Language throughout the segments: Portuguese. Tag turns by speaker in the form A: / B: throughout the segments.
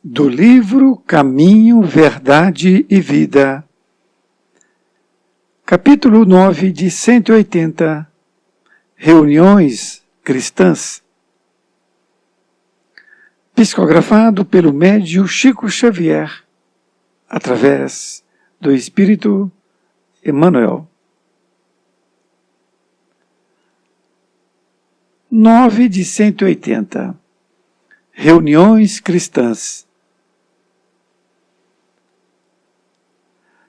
A: Do livro Caminho, Verdade e Vida, capítulo 9 de 180, Reuniões Cristãs, psicografado pelo médium Chico Xavier, através do Espírito Emmanuel. 9 de 180, Reuniões Cristãs.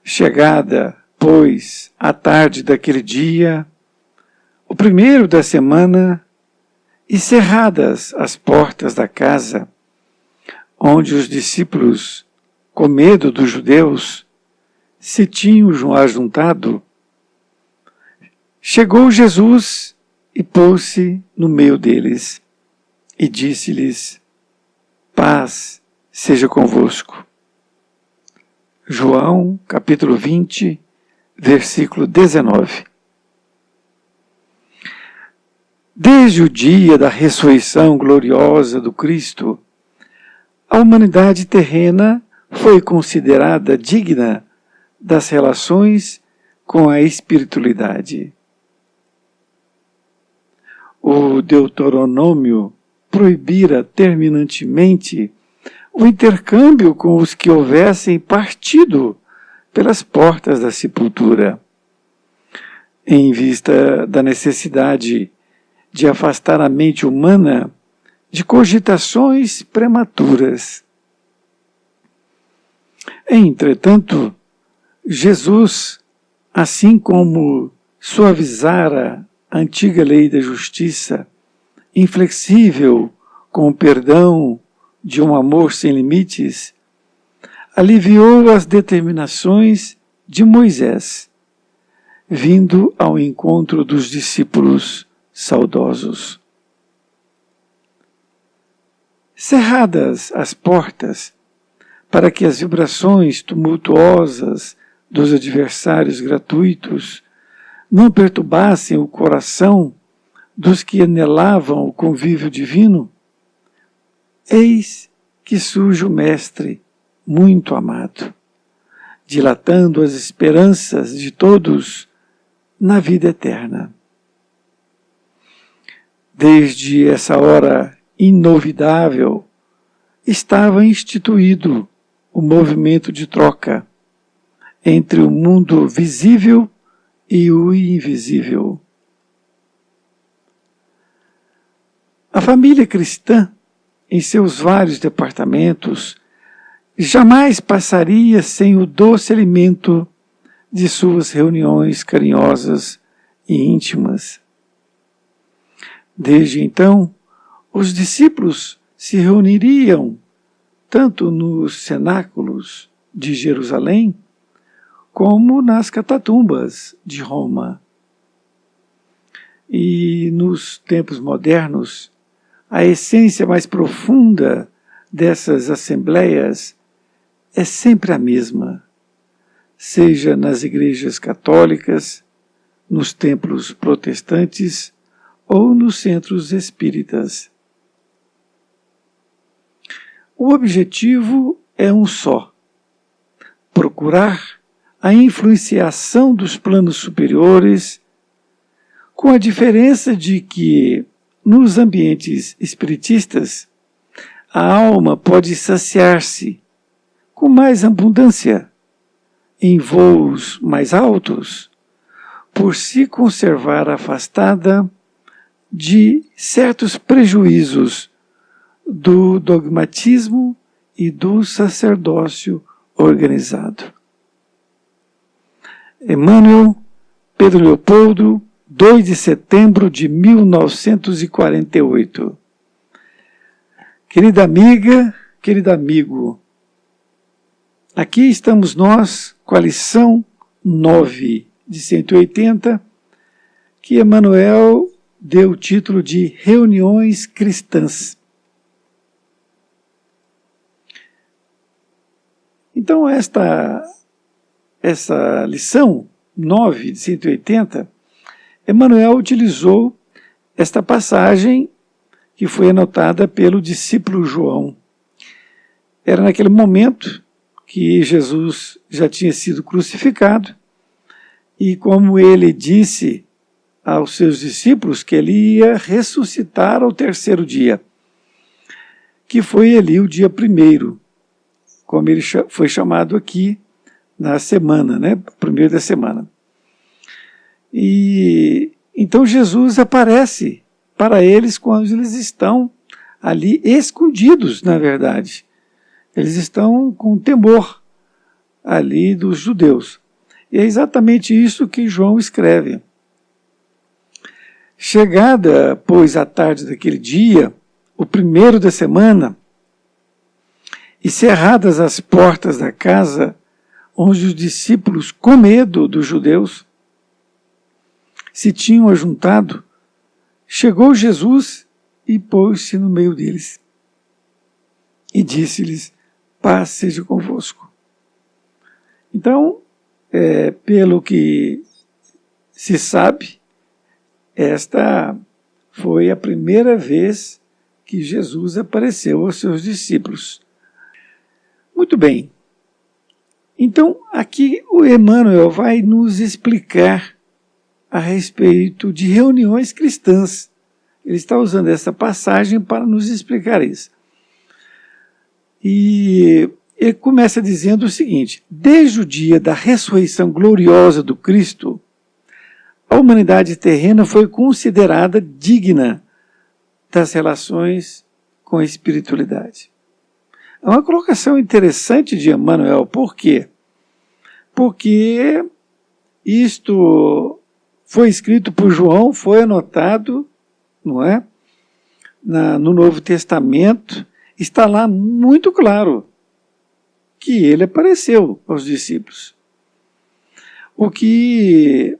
A: Chegada, pois, à tarde daquele dia, o primeiro da semana, e cerradas as portas da casa, onde os discípulos, com medo dos judeus, se tinham ajuntado, chegou Jesus e pôs-se no meio deles, e disse-lhes: paz seja convosco. João, capítulo 20, versículo 19. Desde o dia da ressurreição gloriosa do Cristo, a humanidade terrena foi considerada digna das relações com a espiritualidade. O Deuteronômio proibira terminantemente o intercâmbio com os que houvessem partido pelas portas da sepultura, em vista da necessidade de afastar a mente humana de cogitações prematuras. Entretanto, Jesus, assim como suavizara a antiga lei da justiça, inflexível com o perdão de um amor sem limites, aliviou as determinações de Moisés, vindo ao encontro dos discípulos saudosos. Cerradas as portas, para que as vibrações tumultuosas dos adversários gratuitos não perturbassem o coração dos que anelavam o convívio divino, eis que surge o Mestre muito amado, dilatando as esperanças de todos na vida eterna. Desde essa hora inovidável, estava instituído o movimento de troca entre o mundo visível e o invisível. A família cristã, em seus vários departamentos, jamais passaria sem o doce alimento de suas reuniões carinhosas e íntimas. Desde então, os discípulos se reuniriam tanto nos cenáculos de Jerusalém como nas catatumbas de Roma. E nos tempos modernos, a essência mais profunda dessas assembleias é sempre a mesma, seja nas igrejas católicas, nos templos protestantes ou nos centros espíritas. O objetivo é um só: procurar a influenciação dos planos superiores, com a diferença de que, nos ambientes espiritistas, a alma pode saciar-se com mais abundância, em voos mais altos, por se conservar afastada de certos prejuízos do dogmatismo e do sacerdócio organizado. Emmanuel, Pedro Leopoldo, 2 de setembro de 1948. Querida amiga, querido amigo, aqui estamos nós com a lição 9 de 180, que Emmanuel deu o título de Reuniões Cristãs. Então, essa lição 9 de 180, Emmanuel utilizou esta passagem que foi anotada pelo discípulo João. era naquele momento que Jesus já tinha sido crucificado, e como ele disse aos seus discípulos que ele ia ressuscitar ao terceiro dia, que foi ali o dia primeiro, como ele foi chamado aqui na semana, né? Primeiro da semana. E então Jesus aparece para eles quando eles estão ali escondidos, na verdade. Eles estão com temor ali dos judeus. E é exatamente isso que João escreve. Chegada, pois, a tarde daquele dia, o primeiro da semana, e cerradas as portas da casa, onde os discípulos, com medo dos judeus, se tinham ajuntado, chegou Jesus e pôs-se no meio deles. E disse-lhes: paz seja convosco. Então, pelo que se sabe, esta foi a primeira vez que Jesus apareceu aos seus discípulos. Muito bem. Então, aqui o Emmanuel vai nos explicar a respeito de reuniões cristãs. Ele está usando essa passagem para nos explicar isso. E ele começa dizendo o seguinte: desde o dia da ressurreição gloriosa do Cristo, a humanidade terrena foi considerada digna das relações com a espiritualidade. É uma colocação interessante de Emmanuel. Por quê? Porque isto foi escrito por João, foi anotado, não é? No Novo Testamento, está lá muito claro que ele apareceu aos discípulos. O que,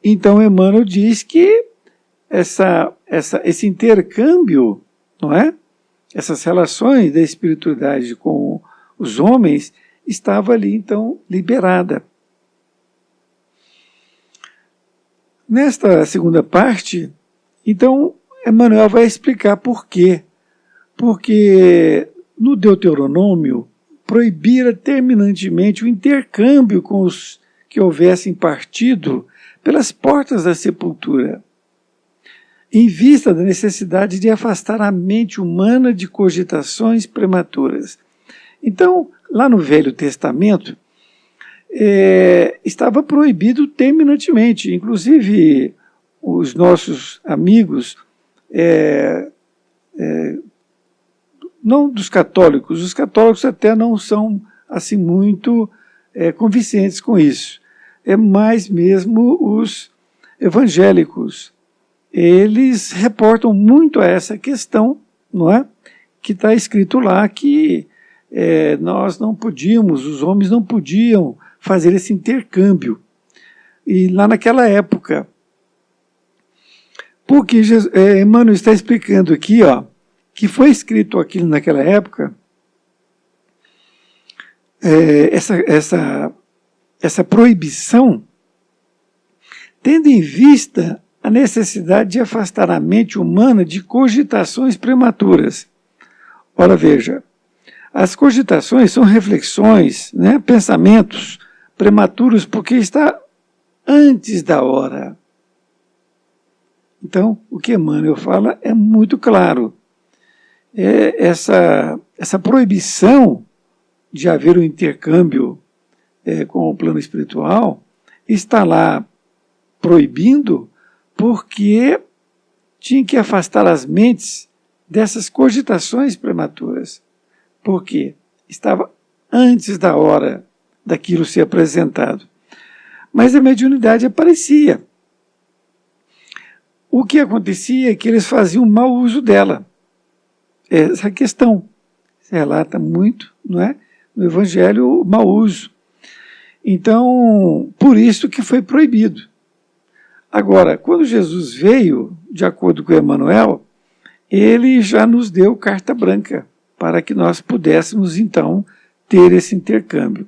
A: então, Emmanuel diz que esse intercâmbio, não é? Essas relações da espiritualidade com os homens estava ali, então, liberada. Nesta segunda parte, então, Emmanuel vai explicar por quê. Porque no Deuteronômio proibira terminantemente o intercâmbio com os que houvessem partido pelas portas da sepultura, em vista da necessidade de afastar a mente humana de cogitações prematuras. Então, lá no Velho Testamento, estava proibido terminantemente. Inclusive, os nossos amigos, não dos católicos, os católicos até não são assim muito convincentes com isso. É mais mesmo os evangélicos. Eles reportam muito a essa questão, não é? Que está escrito lá que nós não podíamos, os homens não podiam fazer esse intercâmbio. E lá naquela época, porque Emmanuel está explicando aqui, ó, que foi escrito aquilo naquela época, essa proibição, tendo em vista a necessidade de afastar a mente humana de cogitações prematuras. Ora, veja, as cogitações são reflexões, né, pensamentos prematuros, porque está antes da hora. Então, o que Emmanuel fala é muito claro. Essa proibição de haver um intercâmbio com o plano espiritual está lá proibindo porque tinha que afastar as mentes dessas cogitações prematuras. Por quê? Estava antes da hora daquilo ser apresentado. Mas a mediunidade aparecia. O que acontecia é que eles faziam mau uso dela. Essa questão se relata muito, não é? No Evangelho, o mau uso. Então, por isso que foi proibido. Agora, quando Jesus veio, de acordo com Emmanuel, ele já nos deu carta branca para que nós pudéssemos, então, ter esse intercâmbio.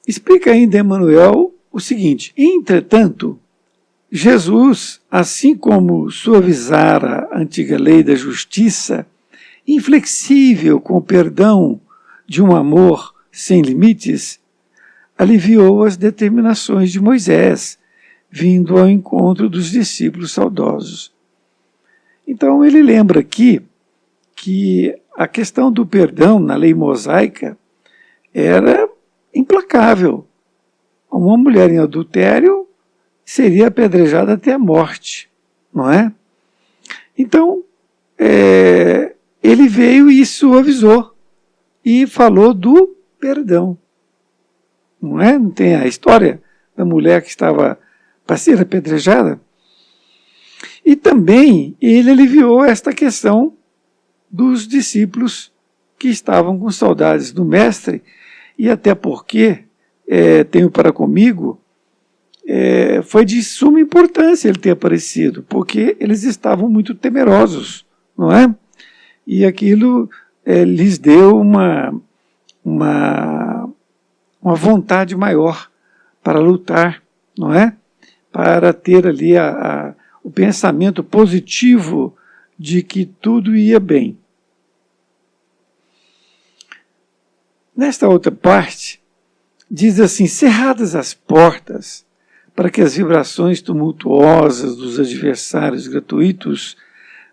A: Explica ainda Emmanuel o seguinte: entretanto, Jesus, assim como suavizara a antiga lei da justiça inflexível com o perdão de um amor sem limites, aliviou as determinações de Moisés, vindo ao encontro dos discípulos saudosos. Então ele lembra aqui que a questão do perdão na lei mosaica era implacável. Uma mulher em adultério seria apedrejada até a morte, não é? Então, ele veio e suavizou e falou do perdão. Não é? Não tem a história da mulher que estava para ser apedrejada? E também ele aliviou esta questão dos discípulos que estavam com saudades do Mestre, e até porque, tenho para comigo, foi de suma importância ele ter aparecido, porque eles estavam muito temerosos, não é? E aquilo lhes deu uma vontade maior para lutar, não é? Para ter ali o pensamento positivo de que tudo ia bem. Nesta outra parte, diz assim: cerradas as portas, para que as vibrações tumultuosas dos adversários gratuitos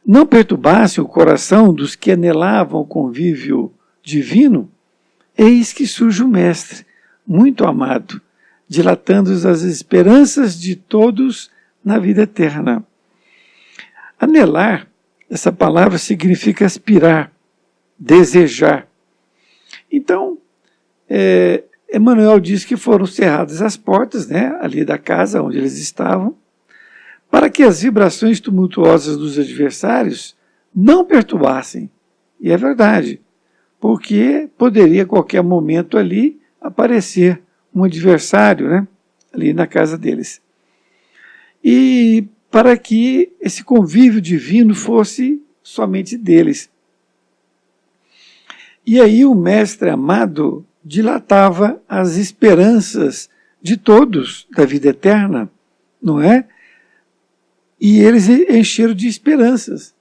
A: não perturbassem o coração dos que anelavam o convívio divino, eis que surge o Mestre, muito amado, dilatando as esperanças de todos na vida eterna. Anelar, essa palavra significa aspirar, desejar. Então, Emmanuel diz que foram cerradas as portas, né, ali da casa onde eles estavam, para que as vibrações tumultuosas dos adversários não perturbassem. E é verdade, porque poderia a qualquer momento ali aparecer um adversário, né, ali na casa deles. E para que esse convívio divino fosse somente deles. E aí o Mestre amado dilatava as esperanças de todos da vida eterna, não é? E eles encheram de esperanças,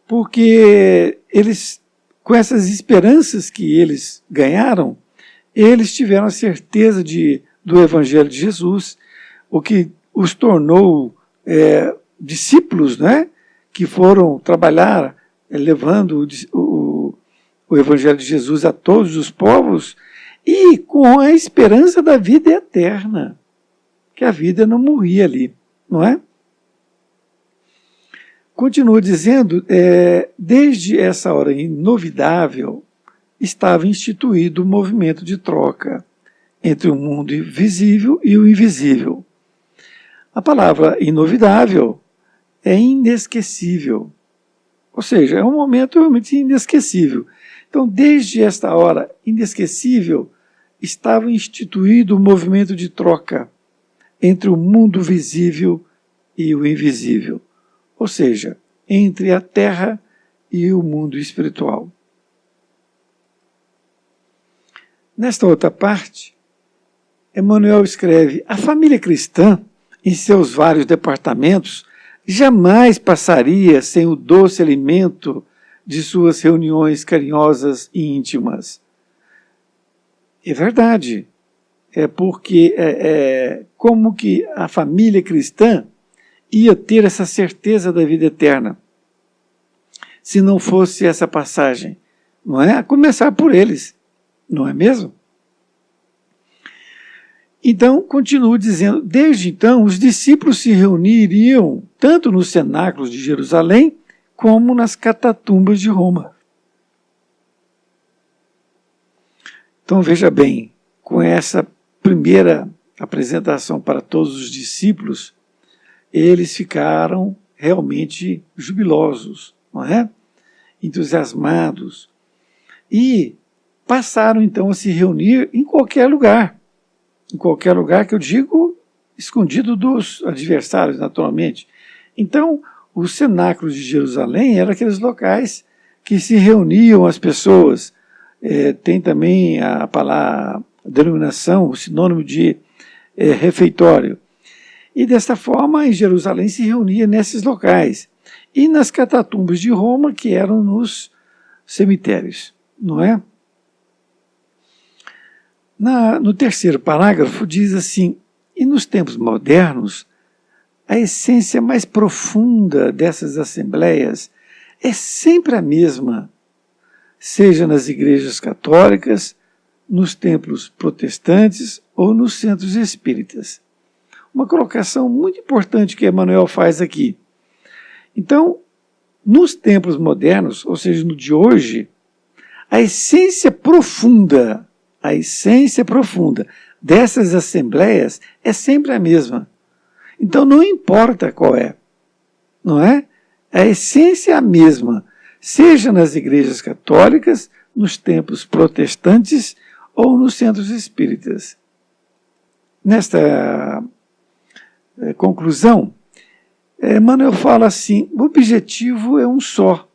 A: porque eles, com essas esperanças que eles ganharam, eles tiveram a certeza do Evangelho de Jesus, o que os tornou discípulos, né? Que foram trabalhar levando o Evangelho de Jesus a todos os povos, e com a esperança da vida eterna, que a vida não morria ali, não é? Continua dizendo, desde essa hora inovidável, estava instituído o movimento de troca entre o mundo visível e o invisível. A palavra inovidável é inesquecível, ou seja, é um momento realmente inesquecível. Então, desde esta hora inesquecível, estava instituído o movimento de troca entre o mundo visível e o invisível, ou seja, entre a Terra e o mundo espiritual. Nesta outra parte, Emmanuel escreve: a família cristã, em seus vários departamentos, jamais passaria sem o doce alimento de suas reuniões carinhosas e íntimas. É verdade, porque como que a família cristã ia ter essa certeza da vida eterna, se não fosse essa passagem, não é? A começar por eles, não é mesmo? Então, continuo dizendo, desde então, os discípulos se reuniriam tanto nos cenáculos de Jerusalém, como nas catatumbas de Roma. Então veja bem, com essa primeira apresentação para todos os discípulos, eles ficaram realmente jubilosos, não é? Entusiasmados, e passaram então a se reunir em qualquer lugar que eu digo, escondido dos adversários, naturalmente. Então, os cenáculos de Jerusalém eram aqueles locais que se reuniam as pessoas. Tem também a denominação, o sinônimo de refeitório. E desta forma, em Jerusalém se reunia nesses locais. E nas catatumbas de Roma, que eram nos cemitérios, não é? No terceiro parágrafo diz assim: e nos tempos modernos, a essência mais profunda dessas assembleias é sempre a mesma, seja nas igrejas católicas, nos templos protestantes ou nos centros espíritas. Uma colocação muito importante que Emmanuel faz aqui. Então, nos templos modernos, ou seja, no de hoje, a essência profunda dessas assembleias é sempre a mesma. Então não importa qual é, não é? A essência é a mesma, seja nas igrejas católicas, nos templos protestantes ou nos centros espíritas. Nesta conclusão, Emmanuel fala assim: o objetivo é um só: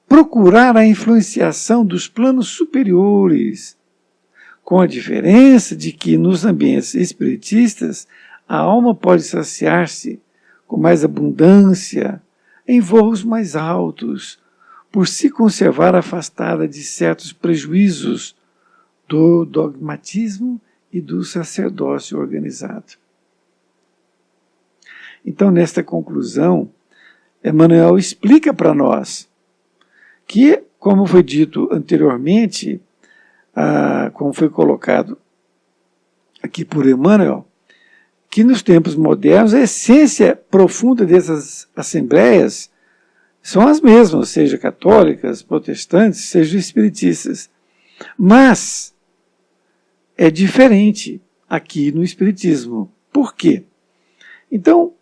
A: procurar a influenciação dos planos superiores, com a diferença de que nos ambientes espiritistas a alma pode saciar-se com mais abundância em voos mais altos, por se conservar afastada de certos prejuízos do dogmatismo e do sacerdócio organizado. Então, nesta conclusão, Emmanuel explica para nós que, como foi dito anteriormente, como foi colocado aqui por Emmanuel, que nos tempos modernos a essência profunda dessas assembleias são as mesmas, seja católicas, protestantes, seja espiritistas. Mas é diferente aqui no espiritismo. Por quê? Então,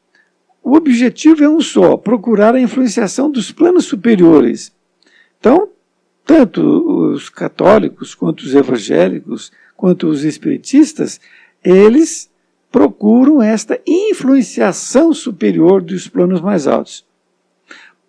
A: o objetivo é um só: procurar a influenciação dos planos superiores. Então, tanto os católicos, quanto os evangélicos, quanto os espiritistas, eles procuram esta influenciação superior dos planos mais altos.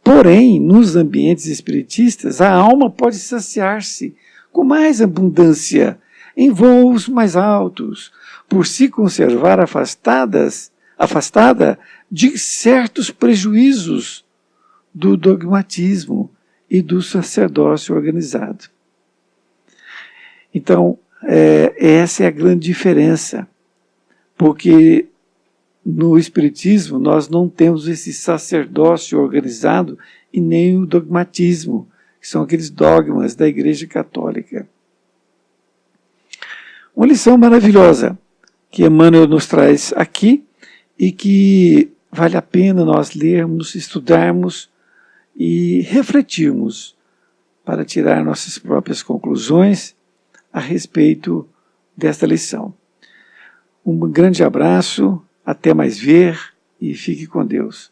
A: Porém, nos ambientes espiritistas, a alma pode saciar-se com mais abundância em voos mais altos, por se conservar afastada de certos prejuízos do dogmatismo e do sacerdócio organizado. Então, essa é a grande diferença, porque no Espiritismo nós não temos esse sacerdócio organizado e nem o dogmatismo, que são aqueles dogmas da Igreja Católica. Uma lição maravilhosa que Emmanuel nos traz aqui e que vale a pena nós lermos, estudarmos e refletirmos para tirar nossas próprias conclusões a respeito desta lição. Um grande abraço, até mais ver e fique com Deus.